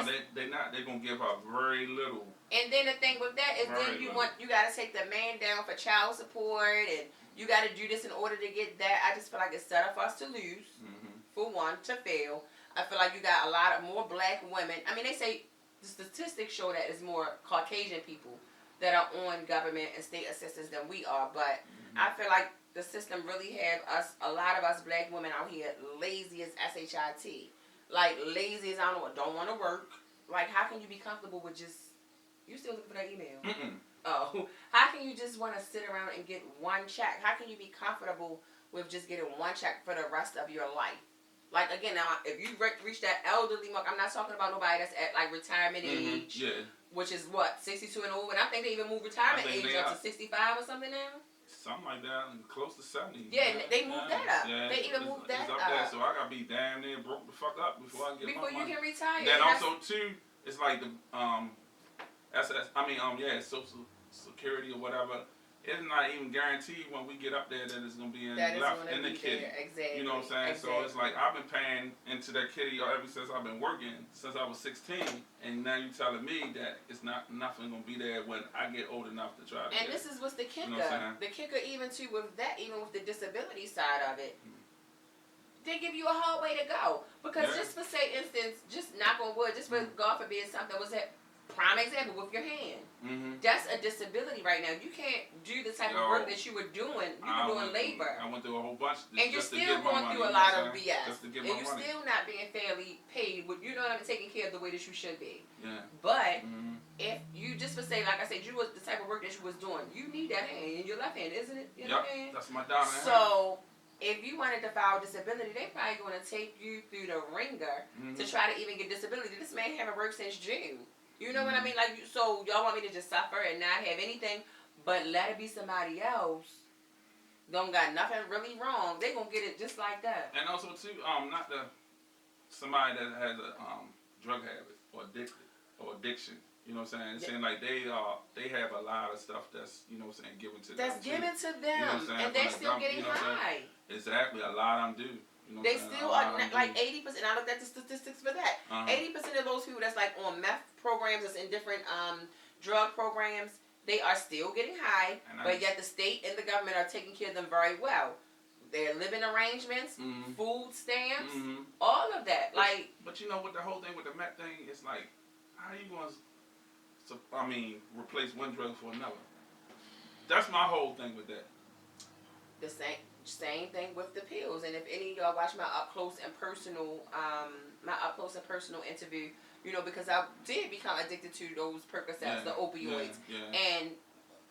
they not. They're gonna give her very little. And then the thing with that is, then you got to take the man down for child support, and you got to do this in order to get that. I just feel like it's set up for us to lose, for one, to fail. I feel like you got a lot of more black women. I mean, they say the statistics show that it's more Caucasian people that are on government and state assistance than we are, but I feel like the system really have us, a lot of us black women out here, lazy as SHIT. Like, lazy as don't want to work. Like, how can you be comfortable with just, you still looking for that email? Oh, how can you just want to sit around and get one check? How can you be comfortable with just getting one check for the rest of your life? Like, again, now, if you reach that elderly mark, I'm not talking about nobody that's at, like, retirement age, which is, what, 62 and over? And I think they even moved retirement age up to 65 or something now. Something like that, close to 70. Yeah, they moved that up. Yeah, they even moved that up. There, so I gotta be damn near broke the fuck up before I get my money. Before you can retire. And then also too, it's like the Social Security or whatever. It's not even guaranteed when we get up there that it's gonna be in the kitty. Exactly. You know what I'm saying? Exactly. So it's like I've been paying into that kitty ever since I've been working, since I was 16, and now you telling me that it's not nothing gonna be there when I get old enough to try to. And this is what's the kicker. You know the kicker even too with that, even with the disability side of it. They give you a hard way to go. Because just for say instance, just knock on wood, just for God forbid something was that prime example with your hand. That's a disability right now. You can't do the type of work that you were doing. You were doing labor. I went through a whole bunch. And you're still going through a lot of BS. And you're still not being fairly paid. You know what I mean? Taken care of the way that you should be. Yeah. But if you just for say, like I said, you was the type of work that you was doing, you need that hand in your left hand, isn't it? Your left hand? That's my dominant hand. So if you wanted to file disability, they probably going to take you through the ringer to try to even get disability. This man haven't worked since June. You know what I mean? Like, so y'all want me to just suffer and not have anything, but let it be somebody else. Don't got nothing really wrong. They gonna get it just like that. And also too, not somebody that has a drug habit or addiction. You know what I'm saying? Saying like they have a lot of stuff that's, you know what I'm saying, given to them. That's given to them, you know what I'm saying? And they're still getting high. Exactly, a lot of them do. You know they still are like 80%. I looked at the statistics for that. 80% of those people that's like on meth programs, that's in different drug programs, they are still getting high, but yet the state and the government are taking care of them very well. Their living arrangements, food stamps, all of that. But you know what the whole thing with the meth thing is like, how you going to, replace one drug for another? That's my whole thing with that. The same thing with the pills. And if any of y'all watch my up close and personal interview, you know, because I did become addicted to those Percocets, the opioids. And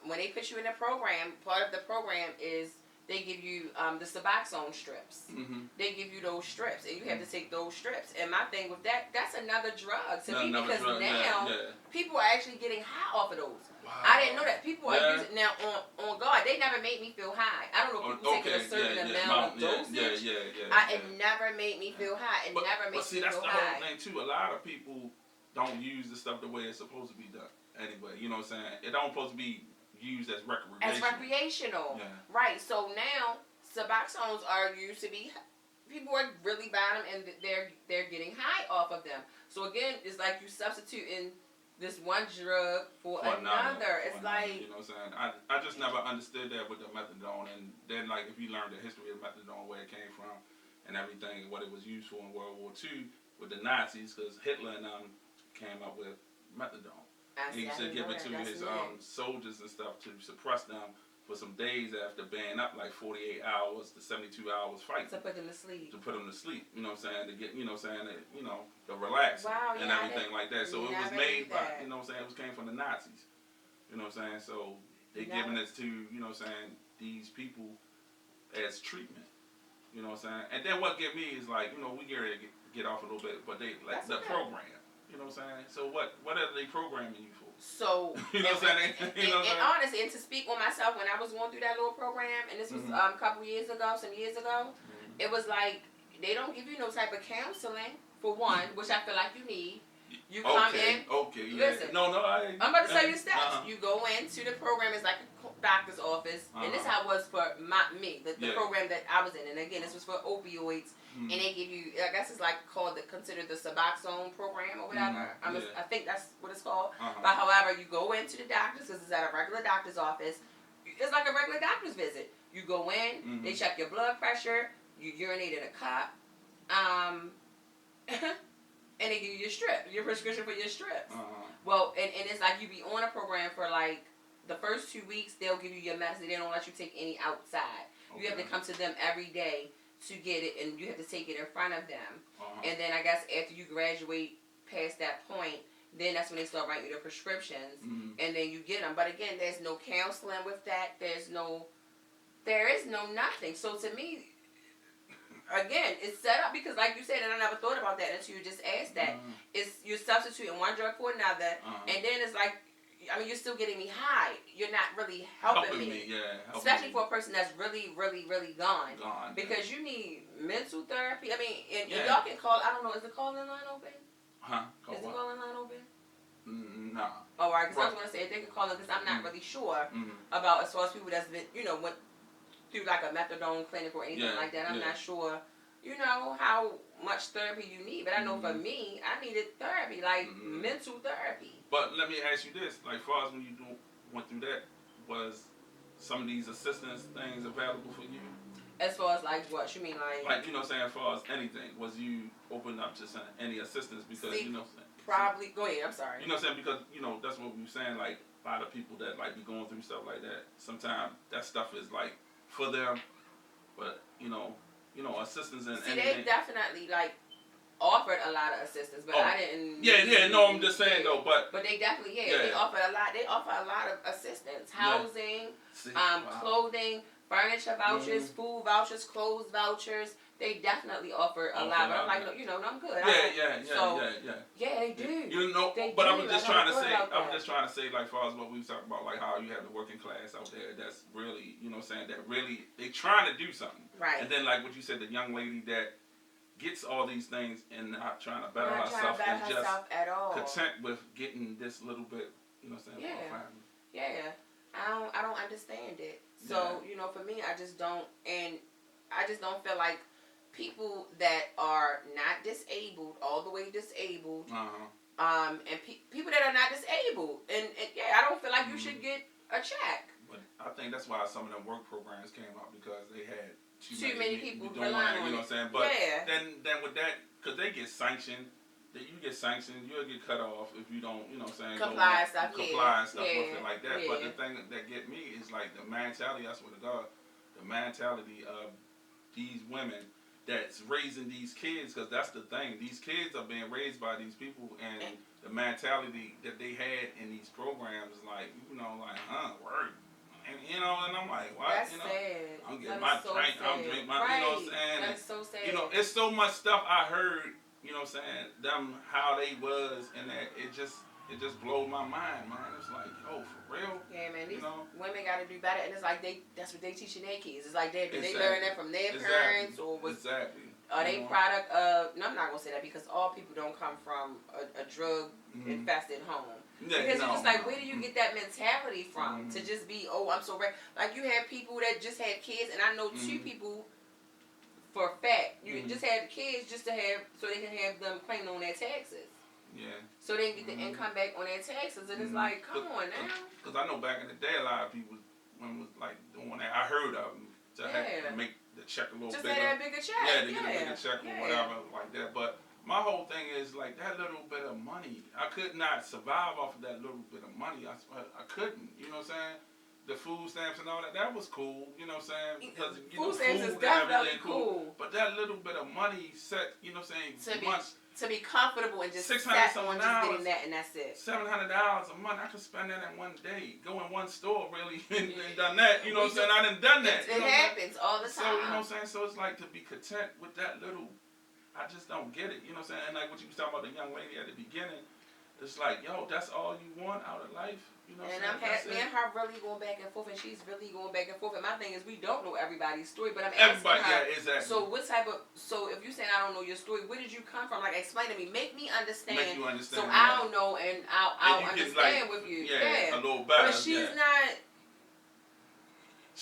when they put you in a program, part of the program is they give you the Suboxone strips. They give you those strips, and you have to take those strips. And my thing with that's another drug to me, because now people are actually getting high off of those. Wow. I didn't know that. People are using now on guard. They never made me feel high. I don't know if people taking a certain amount of dosage. It never made me feel high. It never made me feel high. That's the whole thing too. A lot of people don't use the stuff the way it's supposed to be done. Anyway, you know what I'm saying? It don't supposed to be used as recreational. As recreational. Right. So now Suboxones are used to be, people are really buying them, and they're getting high off of them. So again, it's like you substituting this one drug for another. It's like, you know what I'm saying? I just never understood that with the methadone, and then like if you learn the history of methadone, where it came from, and everything, what it was used for in World War II with the Nazis, because Hitler and them came up with methadone. He used to give it to his soldiers and stuff to suppress them for some days after being up like 48 hours to 72 hours fighting. To put them to sleep. To put them to sleep. You know what I'm saying? To get, you know what I'm saying, to relax and everything like that. So it was made by, you know what I'm saying, it came from the Nazis. You know what I'm saying? So they giving this to, you know what I'm saying, these people as treatment. You know what I'm saying? And then what get me is like, you know, we get off a little bit, but they like the program. You know what I'm saying? So what are they programming you for? So, you know what I'm saying? And honestly, and to speak on myself, when I was going through that little program, and this was a couple years ago, some years ago, it was like, they don't give you no type of counseling, for one, which I feel like you need. You come in. Okay, listen. No, I'm about to tell you the steps. You go into the program, it's like a doctor's office, and this is how it was for me, the program that I was in. And again, this was for opioids, and they give you, I guess it's like considered the Suboxone program or whatever. I think that's what it's called. But however, you go into the doctor's, because it's at a regular doctor's office. It's like a regular doctor's visit. You go in, they check your blood pressure, you urinate in a cup, and they give you your prescription for your strips. Well, and it's like you be on a program for like the first 2 weeks. They'll give you your medicine. They don't let you take any outside. Okay. You have to come to them every day to get it, and you have to take it in front of them. And then I guess after you graduate past that point, then that's when they start writing you the prescriptions, and then you get them. But again, there's no counseling with that. There is no nothing. So to me, again, it's set up because, like you said, and I never thought about that until you just asked that. It's you're substituting one drug for another, and then it's like, I mean, you're still getting me high. You're not really helping me. Especially for a person that's really, really, really gone. Because you need mental therapy. I mean, and y'all can call. I don't know. Is the calling line open? Is the calling line open? No. Oh, right. Because I was going to say if they can call it, because I'm not really sure about as far as people that's been, went through like a methadone clinic or anything like that. I'm not sure, how much therapy you need. But I know for me, I needed therapy, like mental therapy. But let me ask you this: like, far as when you went through that, was some of these assistance things available for you? As far as like what you mean, like saying as far as anything, was you open up to any assistance because probably go ahead. I'm sorry. You know what I'm saying, because that's what we were saying. Like a lot of people that like be going through stuff like that. Sometimes that stuff is like for them, but assistance and they definitely like offered a lot of assistance, but I didn't. No, I'm just saying though, but they definitely they offer a lot. They offer a lot of assistance, housing, clothing, furniture vouchers, food vouchers, clothes vouchers. They definitely offer a lot. But I'm like, I'm good. Yeah, they do. But I was just trying to say, like, far as what we was talking about, like how you have the working class out there. That's really, that really they trying to do something. Right. And then like what you said, the young lady that gets all these things and not trying to better herself and just at all. content with getting this little bit, Yeah. I don't understand it. So, for me, I just don't feel like people that are not disabled, all the way disabled, and people that are not disabled, and I don't feel like you should get a check. But I think that's why some of them work programs came out, because they had too many people doing it, you know what I'm saying? But then with that, because they get sanctioned, you get sanctioned, you'll get cut off if you don't, comply and stuff with it like that. But the thing that get me is like the mentality, I swear to God, the mentality of these women that's raising these kids, because that's the thing. These kids are being raised by these people, and the mentality that they had in these programs, like, word. And, and I'm like, what? That's sad. I'm getting my drink, I'm drinking my, right. you know what I'm saying? That's so sad. It's so much stuff I heard, them, how they was, and that it just blew my mind, man. It's like, for real? Yeah, man, these women got to do better, and it's like that's what they teaching their kids. It's like they learn that from their parents, or are they product of, no, I'm not going to say that, because all people don't come from a drug-infested home. Because you're just like, where do you get that mentality from? To just be, I'm so ready. Like, you have people that just have kids, and I know two people for a fact. You just have kids just to have, so they can have them claim on their taxes. Yeah. So they can get the income back on their taxes, and it's like, come on now. Because I know back in the day, a lot of people was like doing that. I heard of them to have to make the check a little bigger. Just that bigger check. Yeah, to get a bigger check or whatever like that. But my whole thing is like that little bit of money. I could not survive off of that little bit of money. I couldn't. You know what I'm saying? The food stamps and all that, that was cool, you know what I'm saying? Because food stamps is definitely cool. But that little bit of money set, you know what I'm saying, to be comfortable and just $600 someone just getting that and that's it. $700 a month, I could spend that in one day. Go in one store really and done that, you know what I'm saying? I done that. It happens all the time. So, you know what I'm saying? So it's like to be content with that little, I just don't get it, you know what I'm saying? And like what you was talking about the young lady at the beginning, it's like, that's all you want out of life. You know, and me and her really going back and forth, and she's really going back and forth. And my thing is, we don't know everybody's story, but I'm asking her. Exactly. So what type of? So if you're saying I don't know your story, where did you come from? Like, explain to me, make me understand. Make you understand. So I don't know, and I'll understand with you. Yeah, a little better. But she's not.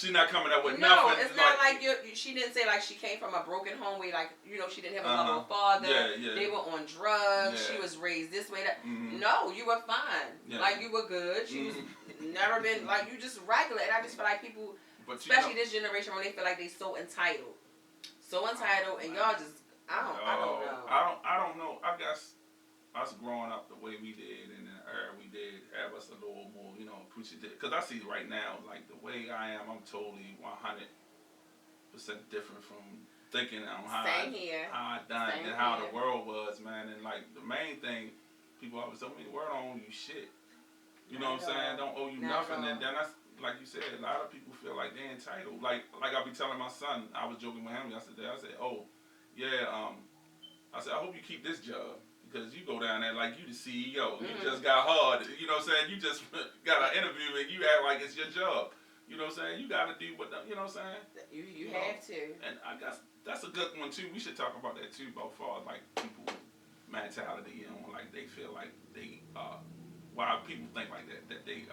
She's not coming up with no, nothing. No, it's not like she didn't say like she came from a broken home where like, you know, she didn't have a mother or father. Yeah. They were on drugs. Yeah. She was raised this way. That. No, you were fine. Yeah. Like you were good. She was never been like you just regular. And I just feel like people, especially this generation, when they feel like they so entitled, and y'all just I don't know. I don't know. I guess us growing up the way we did and the era we did have us a little more, you know, appreciative. Because I see right now, like the way I am, I'm totally 100% different from thinking on how I done and how the world was, man. And like the main thing, people always tell me, the world don't owe you shit. You know what I'm saying? Don't owe you nothing. And then that's like you said, a lot of people feel like they're entitled. Like I'll be telling my son, I was joking with him yesterday. I said, oh yeah, I said I hope you keep this job. Because you go down there like you the CEO. You just got hard. You know what I'm saying? You just got an interview and you act like it's your job. You know what I'm saying? You got to do what, you know what I'm saying? You have to. And I guess that's a good one too. We should talk about that too, about far like people mentality, you know, like they feel like they, why people think like that they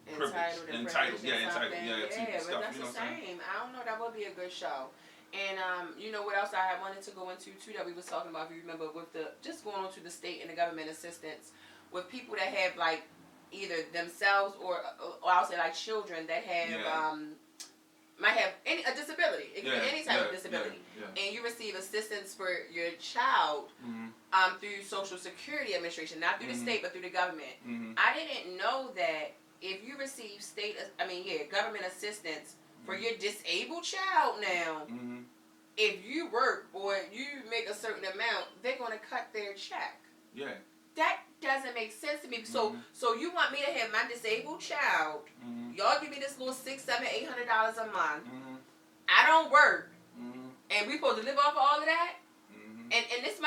entitled, entitled, to but stuff, that's the same. I don't know, that would be a good show. And you know what else I had wanted to go into too that we was talking about, if you remember, with the just going on to the state and the government assistance with people that have like either themselves or I'll say like children that have might have a disability. It can be any type of disability, and you receive assistance for your child through Social Security Administration, not through the state but through the government. I didn't know that if you receive government assistance for your disabled child now, if you work or you make a certain amount, they're going to cut their check. Yeah. That doesn't make sense to me. So you want me to have my disabled child? Y'all give me this little $600, $700, $800 a month. I don't work, and we supposed to live off of all of that. And this